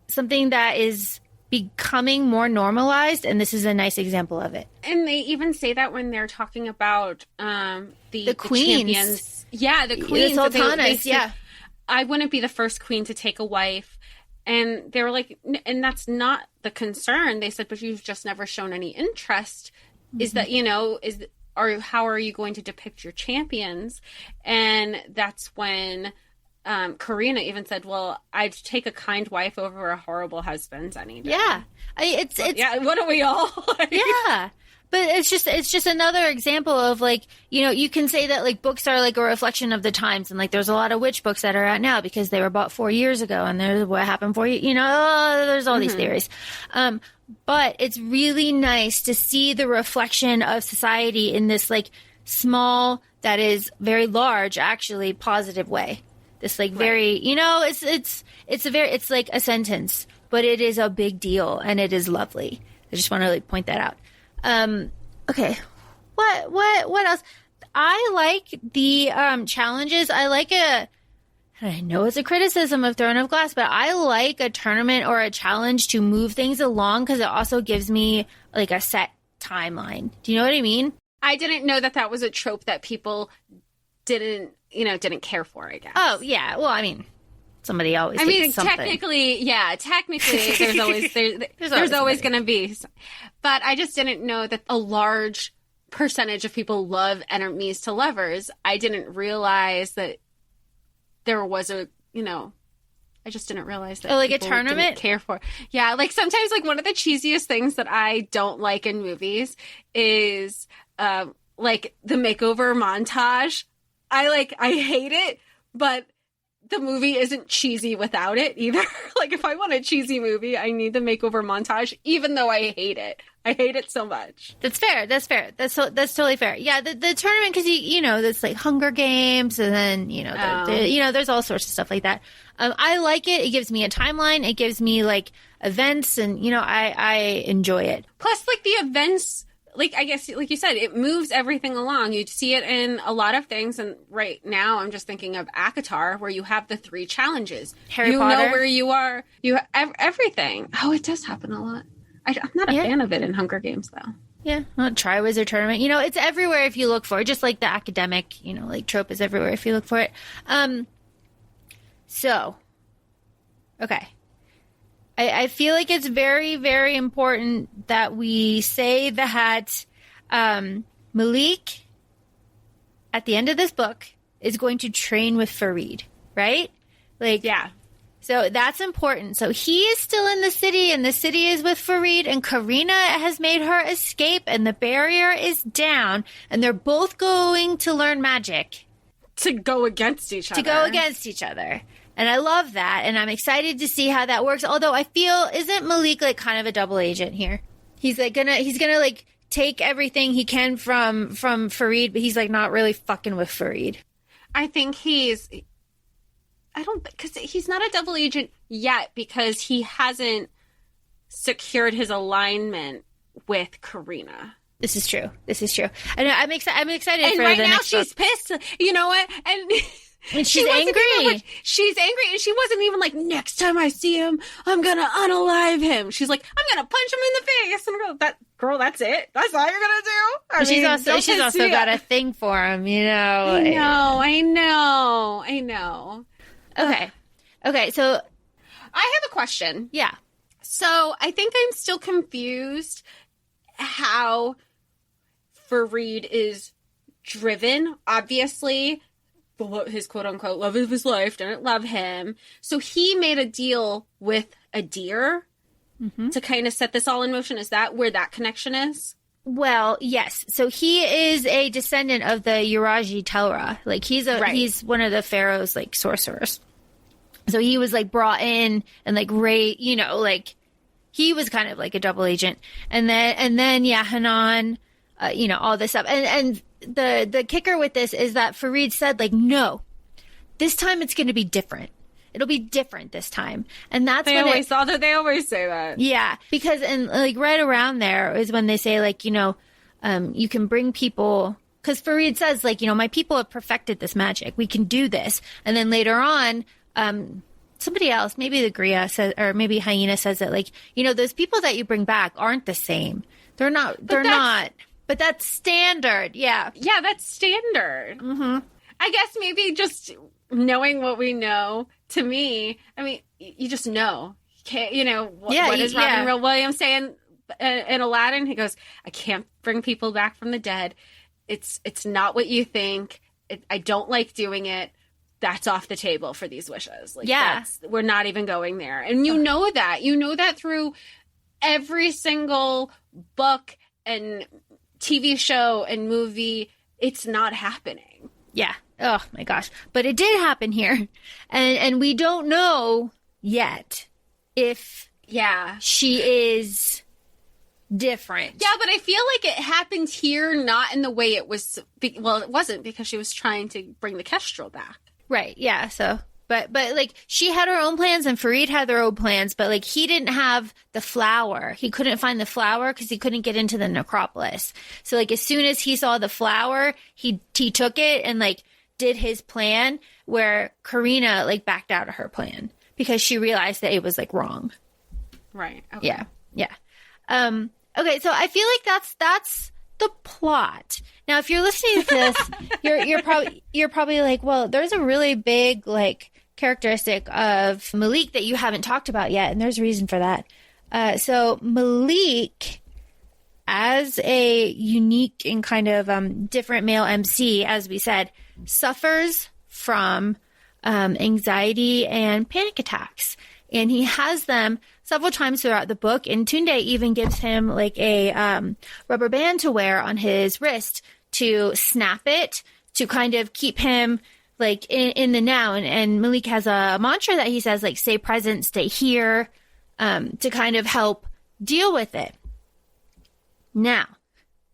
something that is becoming more normalized, and this is a nice example of it. And they even say that when they're talking about the queens. Champions. Yeah, the queens. The sultanas, yeah. I wouldn't be the first queen to take a wife. And they were like, and that's not the concern. They said, but you've just never shown any interest. Mm-hmm. Is that, how are you going to depict your champions? And that's when Karina even said, well, I'd take a kind wife over a horrible husband any day. Yeah. It's what are we all like? Yeah. But it's just another example of like, you can say that like books are like a reflection of the times, and like there's a lot of witch books that are out now because they were bought 4 years ago, and there's what happened 4 years, there's all these theories. But it's really nice to see the reflection of society in this like small, that is very large, actually positive way. This like very, it's like a sentence, but it is a big deal and it is lovely. I just want to like point that out. Okay. What else? I like the challenges. I like I know it's a criticism of Throne of Glass, but I like a tournament or a challenge to move things along because it also gives me like a set timeline. Do you know what I mean? I didn't know that was a trope that people didn't care for, I guess. Oh, yeah. Well, I mean, somebody always thinks something. technically, there's always going to be. But I just didn't know that a large percentage of people love enemies to lovers. I didn't realize that there was I just didn't realize that. Oh, like a people tournament? Didn't care for. Yeah, like sometimes like one of the cheesiest things that I don't like in movies is like the makeover montage. I hate it, but the movie isn't cheesy without it either. Like if I want a cheesy movie, I need the makeover montage, even though I hate it. I hate it so much. That's fair. That's totally fair. Yeah, the tournament, because there's like Hunger Games, and then there's all sorts of stuff like that. I like it. It gives me a timeline. It gives me like events, and I enjoy it. Plus, like the events, like I guess, like you said, it moves everything along. You see it in a lot of things, and right now I'm just thinking of ACOFAE, where you have the 3 challenges. Harry Potter. You know where you are. You have everything. Oh, it does happen a lot. I'm not a fan of it in Hunger Games, though. Yeah, well, Triwizard Tournament. It's everywhere if you look for it. Just like the academic, like trope is everywhere if you look for it. So, okay. I feel like it's very, very important that we say that Malik, at the end of this book, is going to train with Farid, right? Like, yeah. So that's important. So he is still in the city, and the city is with Farid, and Karina has made her escape, and the barrier is down, and they're both going to learn magic. To go against each other. And I love that, and I'm excited to see how that works. Although I feel, isn't Malik like kind of a double agent here? He's gonna like take everything he can from Farid, but he's like not really fucking with Farid. I think because he's not a double agent yet, because he hasn't secured his alignment with Karina. This is true. And I'm excited and for right the now next she's book. pissed. You know what? And she's angry. She's angry, and she wasn't even like, next time I see him, I'm gonna unalive him. She's like, I'm gonna punch him in the face. And girl, that's it. That's all you're gonna do. She's also got a thing for him. I know. Okay. So I have a question. Yeah. So I think I'm still confused how Farid is driven. Obviously, his quote-unquote love of his life didn't love him. So he made a deal with a deer to kind of set this all in motion. Is that where that connection is? Well, yes. So he is a descendant of the Yuraji Telra. Like he's one of the pharaoh's like sorcerers. So he was like brought in and like like he was kind of like a double agent. And then Hanan, all this stuff. And the kicker with this is that Farid said like, no, this time it's going to be different. It'll be different this time. And that's they always say that. Yeah. Because, and like right around there is when they say like, you can bring people, because Farid says like, my people have perfected this magic. We can do this. And then later on, somebody else, maybe the Gria says, or maybe Hyena says that like, those people that you bring back aren't the same. They're not, but that's standard. Yeah. Yeah, that's standard. Mm-hmm. I guess maybe just knowing what we know, to me, I mean, you just know. What is Robin Williams saying in Aladdin? He goes, I can't bring people back from the dead. It's not what you think. I don't like doing it. That's off the table for these wishes. Like, we're not even going there. And you know that through every single book and TV show and movie. It's not happening. Yeah. Oh my gosh. But it did happen here. And we don't know yet if she is different. Yeah, but I feel like it happened here not in the way it was. Well, it wasn't, because she was trying to bring the Kestrel back. Right. Yeah. So, but like she had her own plans and Farid had their own plans, but like he didn't have the flower. He couldn't find the flower because he couldn't get into the necropolis. So like as soon as he saw the flower, he took it and like did his plan, where Karina like backed out of her plan because she realized that it was like wrong. Right. Okay. Yeah. Okay. So I feel like that's the plot. Now, if you're listening to this, you're probably like, well, there's a really big like characteristic of Malik that you haven't talked about yet, and there's a reason for that. So Malik, as a unique and kind of different male MC, as we said, suffers from anxiety and panic attacks. And he has them several times throughout the book. And Tunde even gives him like a rubber band to wear on his wrist to snap it, to kind of keep him like in the now. And Malik has a mantra that he says, like, stay present, stay here, to kind of help deal with it. Now,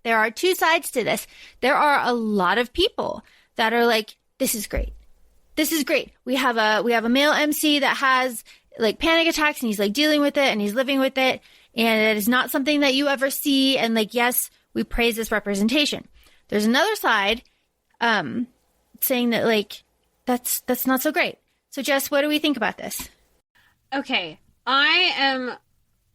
there are two sides to this. There are a lot of people that are like, this is great. This is great. We have a male MC that has like panic attacks and he's like dealing with it and he's living with it. And it is not something that you ever see. And like, yes, we praise this representation. There's another side, saying that like, that's not so great. So Jess, what do we think about this? Okay. I am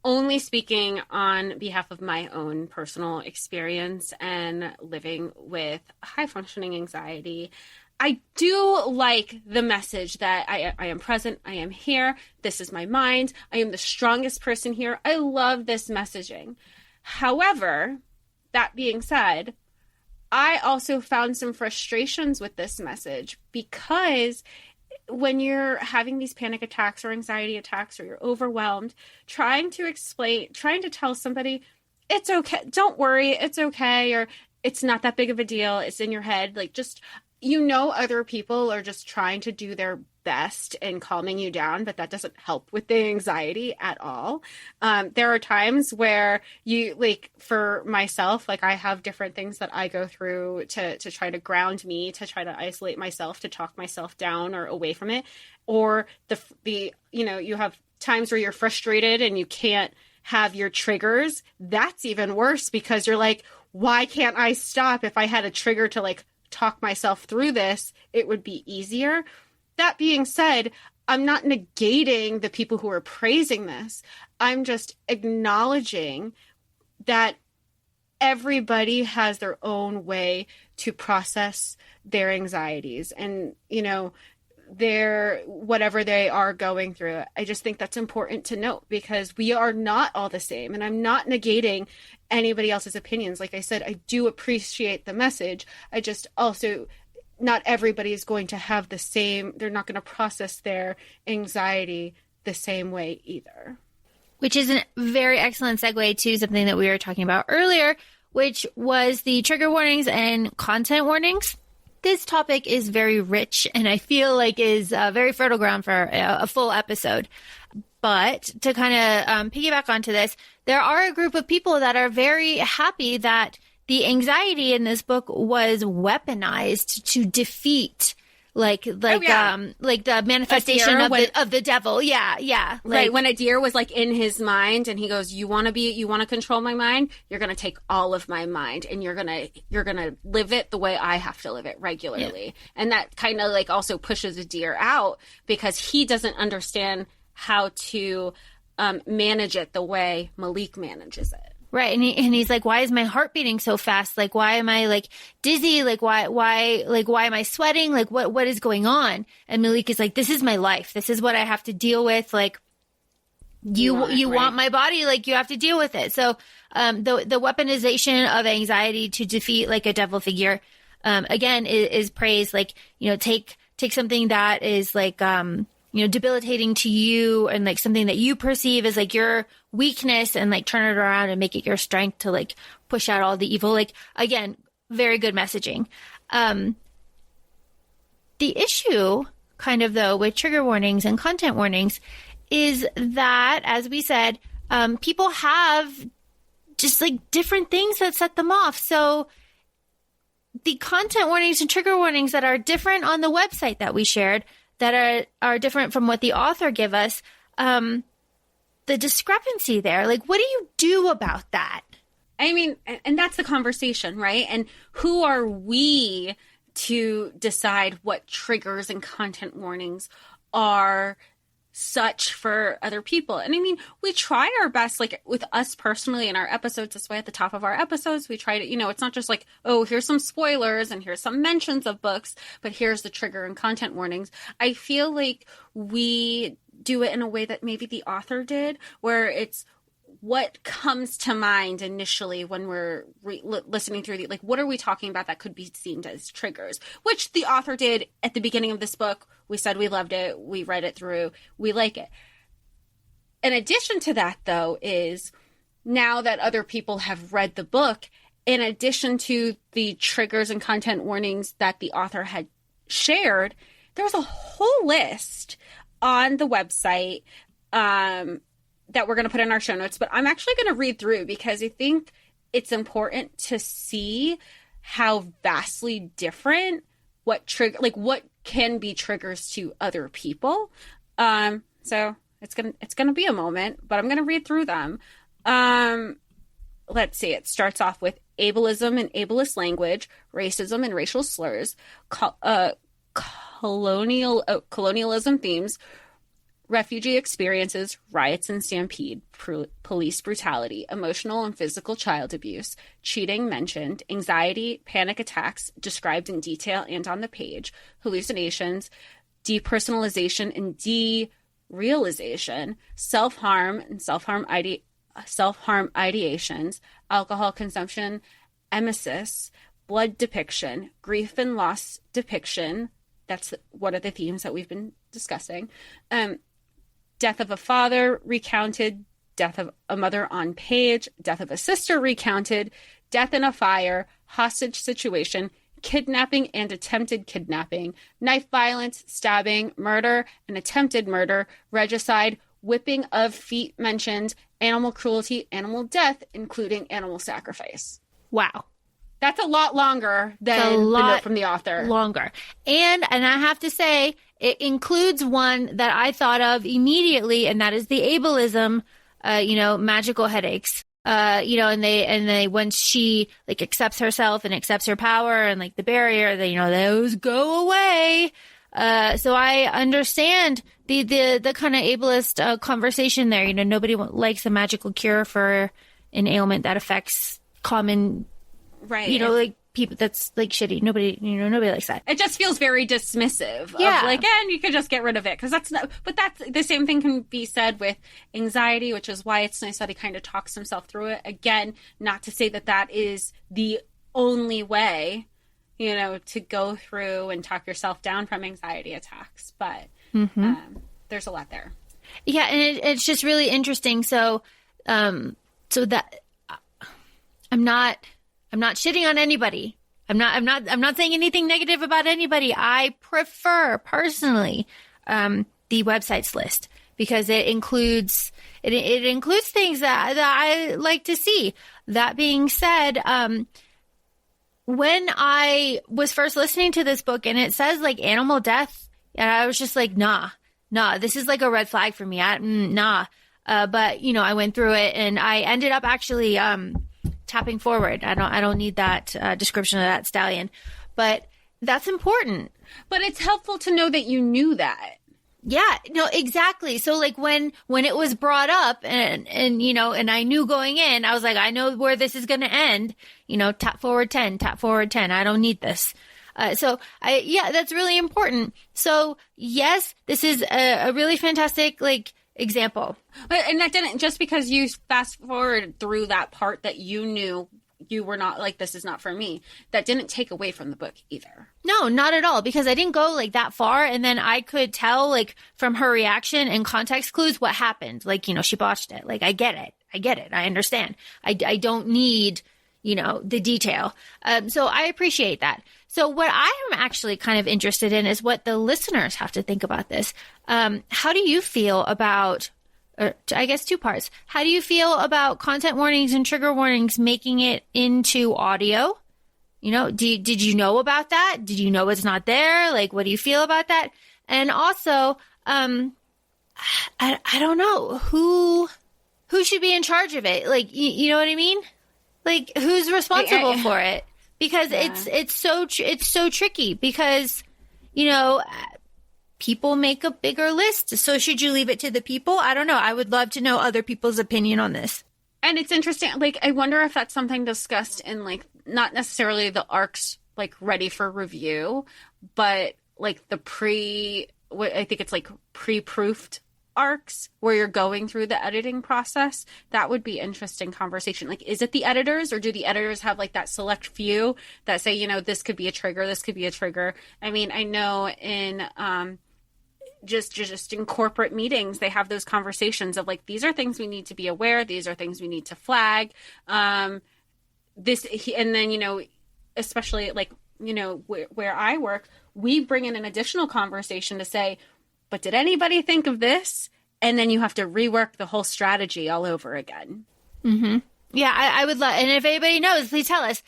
only speaking on behalf of my own personal experience and living with high functioning anxiety. I do like the message that I am present, I am here, this is my mind, I am the strongest person here. I love this messaging. However, that being said, I also found some frustrations with this message, because when you're having these panic attacks or anxiety attacks, or you're overwhelmed, trying to tell somebody, it's okay, don't worry, it's okay, or it's not that big of a deal, it's in your head, like, just, other people are just trying to do their best in calming you down, but that doesn't help with the anxiety at all. There are times where for myself, like, I have different things that I go through to try to ground me, to try to isolate myself, to talk myself down or away from it. Or you have times where you're frustrated and you can't have your triggers. That's even worse, because you're like, why can't I stop? If I had a trigger to like talk myself through this, it would be easier. That being said, I'm not negating the people who are praising this. I'm just acknowledging that everybody has their own way to process their anxieties and, their whatever they are going through. I just think that's important to note, because we are not all the same, and I'm not negating anybody else's opinions. Like I said, I do appreciate the message. I just also, not everybody is going to have the same, they're not going to process their anxiety the same way either. Which is a very excellent segue to something that we were talking about earlier, which was the trigger warnings and content warnings. This topic is very rich, and I feel like is very fertile ground for a full episode. But to kind of piggyback onto this, there are a group of people that are very happy that the anxiety in this book was weaponized to defeat the manifestation of the devil. Yeah. Right. When a deer was like in his mind and he goes, you want to control my mind? You're going to take all of my mind and you're going to live it the way I have to live it regularly. Yeah. And that kind of like also pushes a deer out, because he doesn't understand how to manage it the way Malik manages it. Right. And he's like, why is my heart beating so fast? Like, why am I like dizzy? Like, why am I sweating? Like, what is going on? And Malik is like, this is my life. This is what I have to deal with. Like, you want my body. Like, you have to deal with it. So, the weaponization of anxiety to defeat like a devil figure, again, is praised. Like, take something that is like, debilitating to you and like something that you perceive as like your weakness, and like turn it around and make it your strength to like push out all the evil. Like, again, very good messaging. The issue kind of though with trigger warnings and content warnings is that, as we said, people have just like different things that set them off. So the content warnings and trigger warnings that are different on the website that we shared, that are different from what the author give us, the discrepancy there, like, what do you do about that? I mean, and that's the conversation, right? And who are we to decide what triggers and content warnings are such for other people. And I mean, we try our best, like with us personally in our episodes, this way at the top of our episodes, we try to, it's not just like, oh, here's some spoilers and here's some mentions of books, but here's the trigger and content warnings. I feel like we do it in a way that maybe the author did, where it's what comes to mind initially when we're listening through the, like, what are we talking about that could be seen as triggers, which the author did at the beginning of this book. We said we loved it. We read it through. We like it. In addition to that, though, is now that other people have read the book, in addition to the triggers and content warnings that the author had shared, there's a whole list on the website that we're going to put in our show notes, but I'm actually going to read through because I think it's important to see how vastly different what can be triggers to other people. So it's gonna be a moment, but I'm going to read through them. Let's see. It starts off with ableism and ableist language, racism and racial slurs, colonialism themes, refugee experiences, riots and stampede, police brutality, emotional and physical child abuse, cheating mentioned, anxiety, panic attacks described in detail and on the page, hallucinations, depersonalization and derealization, self-harm and self-harm ideations, alcohol consumption, emesis, blood depiction, grief and loss depiction. That's one of the themes that we've been discussing. Death of a father recounted, death of a mother on page, death of a sister recounted, death in a fire, hostage situation, kidnapping and attempted kidnapping, knife violence, stabbing, murder and attempted murder, regicide, whipping of feet mentioned, animal cruelty, animal death, including animal sacrifice. Wow. That's a lot longer than the note from the author. Longer. And I have to say, it includes one that I thought of immediately, and that is the ableism, magical headaches. And they once she like accepts herself and accepts her power and like the barrier, those go away. So I understand the kind of ableist conversation there. Nobody likes a magical cure for an ailment that affects common, right? Like people, that's like shitty. Nobody likes that. It just feels very dismissive. Yeah. Of like, and you could just get rid of it because that's not. But that's the same thing can be said with anxiety, which is why it's nice that he kind of talks himself through it. Again, not to say that is the only way, to go through and talk yourself down from anxiety attacks. But there's a lot there. Yeah, and it's just really interesting. So that I'm not shitting on anybody. I'm not saying anything negative about anybody. I prefer personally the website's list because it includes things that I like to see. That being said, when I was first listening to this book and it says like animal death, and I was just like, nah, this is like a red flag for me. But I went through it and I ended up actually tapping forward. I don't need that description of that stallion, but that's important. But it's helpful to know that you knew that. Yeah, no, exactly. So like when it was brought up and I knew going in, I was like, I know where this is going to end, tap forward 10. I don't need this. That's really important. So yes, this is a really fantastic, example. And that didn't, just because you fast forward through that part that you knew you were not like, this is not for me, that didn't take away from the book either. No, not at all, because I didn't go that far, and then I could tell from her reaction and context clues what happened. She botched it. I get it. I understand. I don't need the detail. So I appreciate that. So what I am actually kind of interested in is what the listeners have to think about this. How do you feel about, I guess 2 parts. How do you feel about content warnings and trigger warnings making it into audio? Did you know about that? Did you know it's not there? What do you feel about that? And also, I don't know who should be in charge of it. You know what I mean? Who's responsible for it? because it's so tricky because, you know, people make a bigger list. So should you leave it to the people? I don't know. I would love to know other people's opinion on this. And it's interesting. Like, I wonder if that's something discussed in, like, not necessarily the arcs, like, ready for review, but, like, I think it's, like, pre-proofed arcs where you're going through the editing process. That would be interesting conversation. Like, is it the editors, or do the editors have, like, that select few that say, you know, this could be a trigger, this could be a trigger? I mean, I know in just in corporate meetings, they have those conversations of, like, these are things we need to be aware, these are things we need to flag. And then, you know, especially, like, you know, where I work, we bring in an additional conversation to say, but did anybody think of this? And then you have to rework the whole strategy all over again. Mm-hmm. Yeah, I would love, and if anybody knows, please tell us.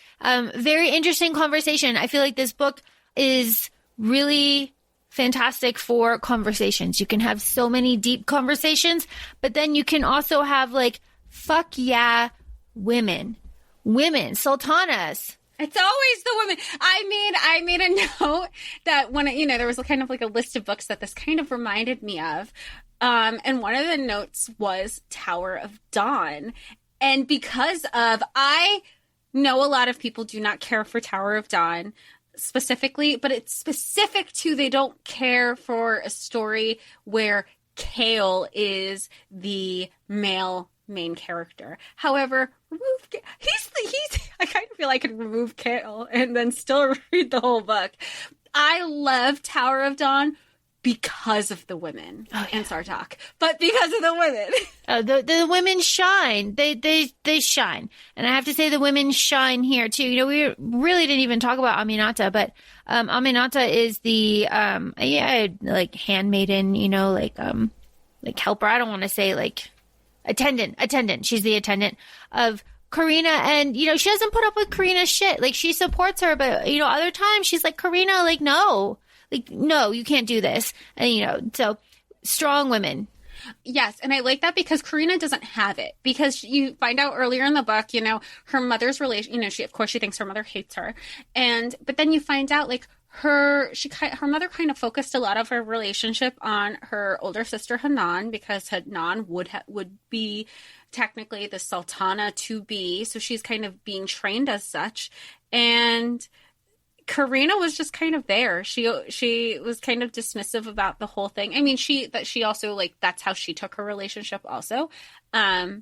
Very interesting conversation. I feel like this book is really fantastic for conversations. You can have so many deep conversations, but then you can also have, like, fuck yeah, women, sultanas. It's always the women. I made a note that when, you know, there was kind of like a list of books that this kind of reminded me of. And one of the notes was Tower of Dawn. And because of, I know a lot of people do not care for Tower of Dawn specifically, but it's specific to, they don't care for a story where Kale is the male main character. However, I kind of feel I could remove Kale and then still read the whole book. I love Tower of Dawn because of the women and Sartak, but because of the women. The women shine. They shine. And I have to say the women shine here too. You know, we really didn't even talk about Aminata, but Aminata is the like handmaiden, you know, like helper. I don't want to say like attendant. She's the attendant of Karina, and, you know, she doesn't put up with Karina's shit. Like, she supports her, but, you know, other times she's like, Karina, like, no, you can't do this. And, you know, so strong women. Yes, and I like that because Karina doesn't have it. Because you find out earlier in the book, you know, her mother's relation, you know, she thinks her mother hates her. But then you find out, like, her mother kind of focused a lot of her relationship on her older sister Hanan, because Hanan would be technically the sultana to be, so she's kind of being trained as such. And Karina was just kind of there. She was kind of dismissive about the whole thing. I mean, she also, like, that's how she took her relationship also. But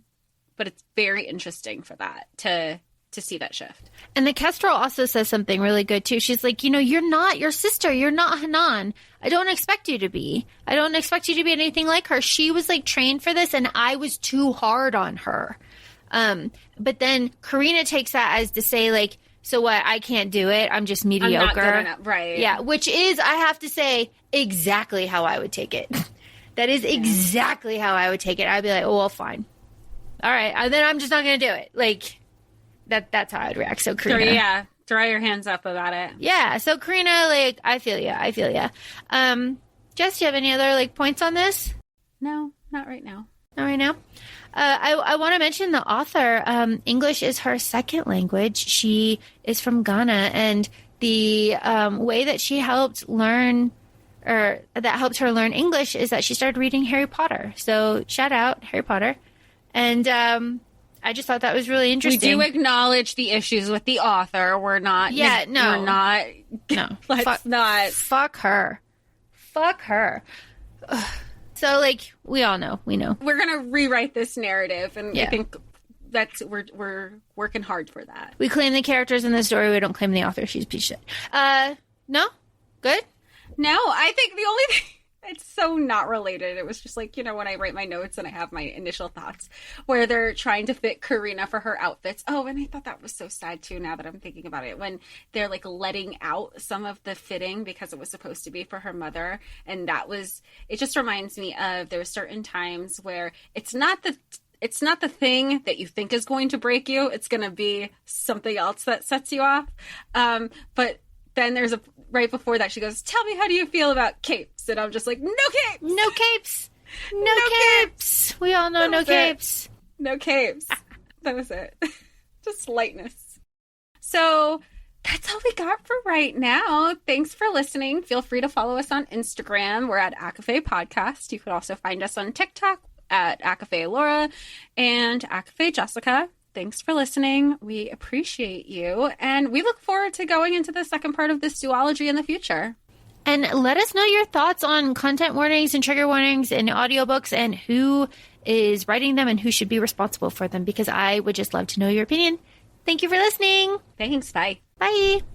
it's very interesting for that to see that shift. And the Kestrel also says something really good too. She's like, you know, you're not your sister. You're not Hanan. I don't expect you to be. I don't expect you to be anything like her. She was, like, trained for this, and I was too hard on her. But then Karina takes that as to say, like, so what? I can't do it. I'm just mediocre. I'm not good enough. Right. Yeah. Which is, I have to say, exactly how I would take it. That is exactly how I would take it. I'd be like, oh, well, fine. All right. And then I'm just not going to do it. Like, that's how I'd react. So Karina. Throw your hands up about it. Yeah. So Karina, like, I feel ya. Jess, do you have any other, like, points on this? No, not right now. Not right now. I want to mention the author. English is her second language. She is from Ghana, and the way that she helped learn, or that helped her learn English, is that she started reading Harry Potter. So shout out Harry Potter. And I just thought that was really interesting. We do acknowledge the issues with the author. We're not. Yeah, no. We're not. No. Let's not. Fuck her. So, like, we all know. We know. We're going to rewrite this narrative, and I think we're working hard for that. We claim the characters in the story. We don't claim the author. She's a piece of shit. No? Good? No, I think the only thing... It's so not related. It was just like, you know, when I write my notes and I have my initial thoughts where they're trying to fit Karina for her outfits. Oh, and I thought that was so sad too, now that I'm thinking about it, when they're, like, letting out some of the fitting because it was supposed to be for her mother. And it just reminds me of, there were certain times where it's not the thing that you think is going to break you. It's going to be something else that sets you off. But then there's right before that, she goes, tell me, how do you feel about capes? And I'm just like, no capes! No capes! No capes! We all know no capes. No capes. That was it. Just lightness. So That's all we got for right now. Thanks for listening. Feel free to follow us on Instagram. We're at ACOFAE Podcast. You could also find us on TikTok at ACOFAE Laura and ACOFAE Jessica. Thanks for listening. We appreciate you. And we look forward to going into the second part of this duology in the future. And let us know your thoughts on content warnings and trigger warnings in audiobooks and who is writing them and who should be responsible for them, because I would just love to know your opinion. Thank you for listening. Thanks. Bye. Bye.